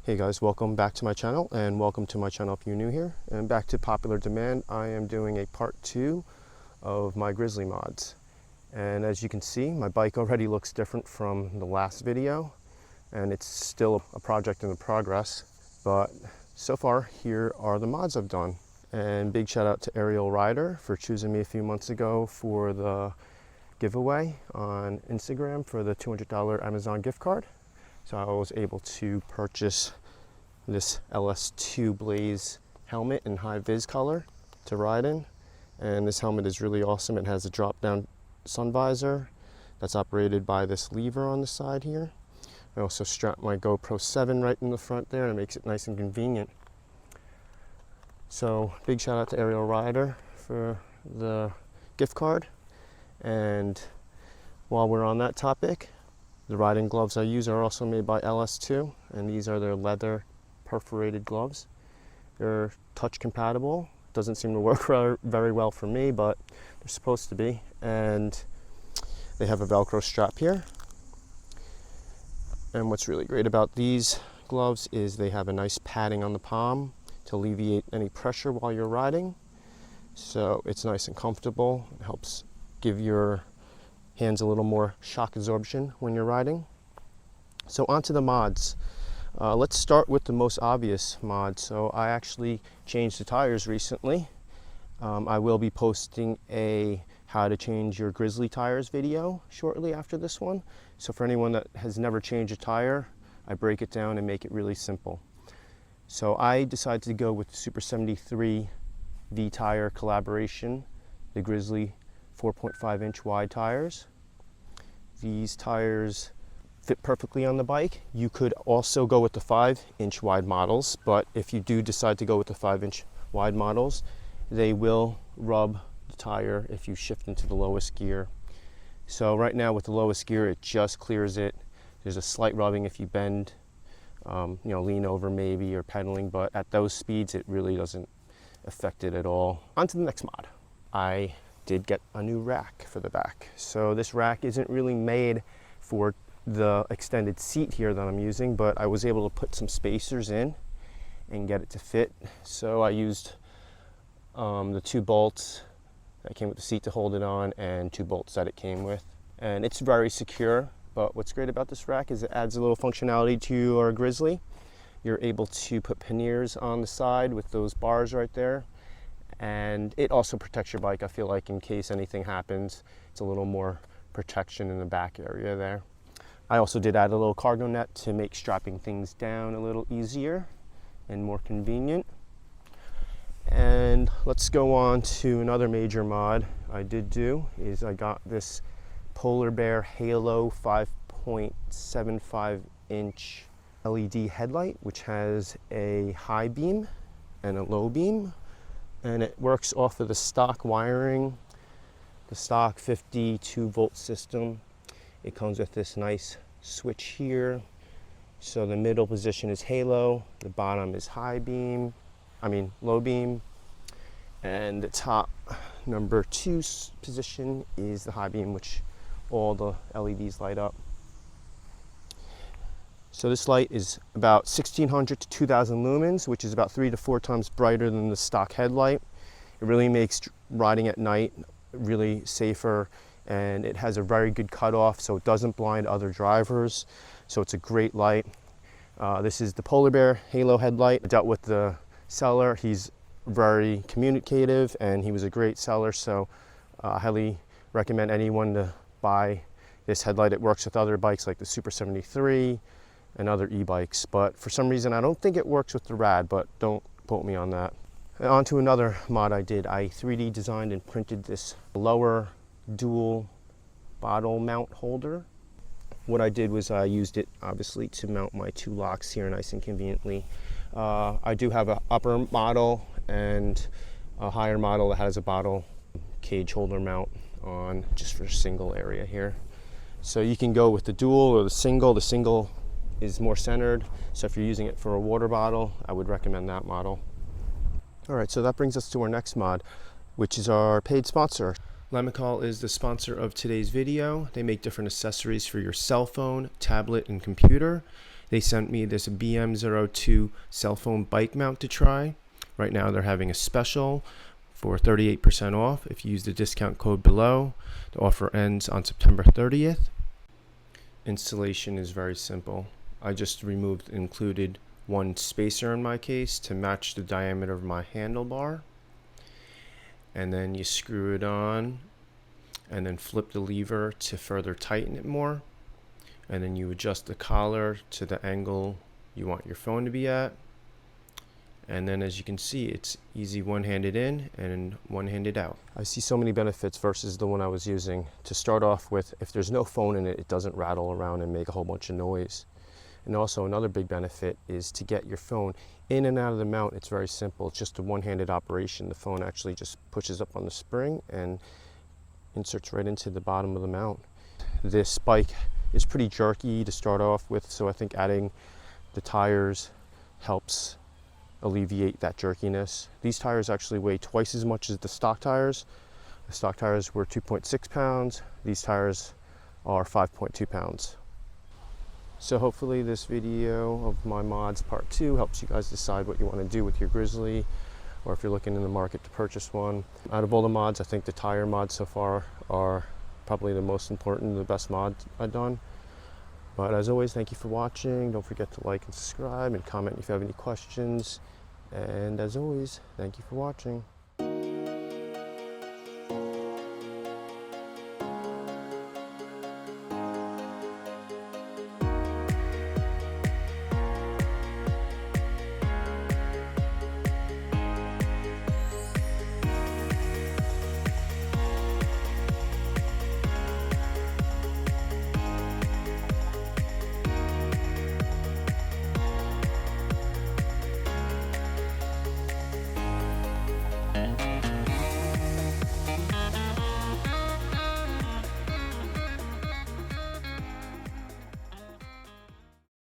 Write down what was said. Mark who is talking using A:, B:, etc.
A: Hey guys, welcome back to my channel, and welcome to my channel if you're new here. And back to popular demand, I am doing a part 2 of my Grizzly mods. And as you can see, my bike already looks different from the last video, and it's still a project in progress. But so far, here are the mods I've done. And big shout out to Ariel Rider for choosing me a few months ago for the giveaway on Instagram for the $200 Amazon gift card. So I was able to purchase this LS2 Blaze helmet in high vis color to ride in. And this helmet is really awesome. It has a drop down sun visor that's operated by this lever on the side here. I also strapped my GoPro 7 right in the front there, and it makes it nice and convenient. So big shout out to Ariel Rider for the gift card. And while we're on that topic, the riding gloves I use are also made by LS2, and these are their leather perforated gloves. They're touch compatible. Doesn't seem to work very well for me, but they're supposed to be. And they have a Velcro strap here. And what's really great about these gloves is they have a nice padding on the palm to alleviate any pressure while you're riding. So it's nice and comfortable. It helps give your hands a little more shock absorption when you're riding. So onto the mods. Let's start with the most obvious mod. So I actually changed the tires recently. I will be posting a how to change your Grizzly tires video shortly after this one. So for anyone that has never changed a tire, I break it down and make it really simple. So I decided to go with the Super 73 V tire collaboration, the Grizzly 4.5 inch wide tires. These tires fit perfectly on the bike. You could also go with the 5-inch wide models, but if you do decide to go with the 5-inch wide models, they will rub the tire if you shift into the lowest gear. So right now with the lowest gear, it just clears it. There's a slight rubbing if you bend, lean over maybe, or pedaling, but at those speeds, it really doesn't affect it at all. On to the next mod. I did get a new rack for the back. So this rack isn't really made for the extended seat here that I'm using, but I was able to put some spacers in and get it to fit. So I used the 2 bolts that came with the seat to hold it on, and 2 bolts that it came with. And it's very secure, but what's great about this rack is it adds a little functionality to your Grizzly. You're able to put panniers on the side with those bars right there. And it also protects your bike. I feel like in case anything happens, it's a little more protection in the back area there. I also did add a little cargo net to make strapping things down a little easier and more convenient. And let's go on to another major mod I did do is I got this Polar Bear Halo 5.75 inch LED headlight, which has a high beam and a low beam. And it works off of the stock wiring, the stock 52 volt system. It comes with this nice switch here. So the middle position is halo, the bottom is low beam, and the top number 2 position is the high beam, which all the LEDs light up. So this light is about 1600 to 2000 lumens, which is about 3 to 4 times brighter than the stock headlight. It really makes riding at night really safer, and it has a very good cutoff, so it doesn't blind other drivers. So it's a great light. This is the Polar Bear Halo headlight. I dealt with the seller. He's very communicative, and he was a great seller, so I highly recommend anyone to buy this headlight. It works with other bikes like the Super 73 and other e-bikes, but for some reason I don't think it works with the Rad, but don't quote me on that. And on to another mod I did. I 3D designed and printed this lower dual bottle mount holder. What I did was I used it obviously to mount my 2 locks here nice and conveniently. I do have an upper model and a higher model that has a bottle cage holder mount on just for a single area here. So you can go with the dual or the single. The single is more centered, so if you're using it for a water bottle, I would recommend that model. All right, so that brings us to our next mod, which is our paid sponsor. Lamiglas is the sponsor of today's video. They make different accessories for your cell phone, tablet, and computer. They sent me this BM02 cell phone bike mount to try. Right now they're having a special for 38% off if you use the discount code below. The offer ends on September 30th. Installation is very simple. I just removed and included one spacer in my case to match the diameter of my handlebar. And then you screw it on and then flip the lever to further tighten it more. And then you adjust the collar to the angle you want your phone to be at. And then as you can see, it's easy one-handed in and one-handed out. I see so many benefits versus the one I was using. To start off with, if there's no phone in it, it doesn't rattle around and make a whole bunch of noise. And also another big benefit is to get your phone in and out of the mount. It's very simple. It's just a one-handed operation. The phone actually just pushes up on the spring and inserts right into the bottom of the mount. This bike is pretty jerky to start off with, so I think adding the tires helps alleviate that jerkiness. These tires actually weigh twice as much as the stock tires. The stock tires were 2.6 pounds. These tires are 5.2 pounds. So hopefully this video of my mods part 2 helps you guys decide what you want to do with your Grizzly, or if you're looking in the market to purchase one. Out of all the mods, I think the tire mods so far are probably the most important, the best mods I've done. But as always, thank you for watching. Don't forget to like and subscribe and comment if you have any questions. And as always, thank you for watching.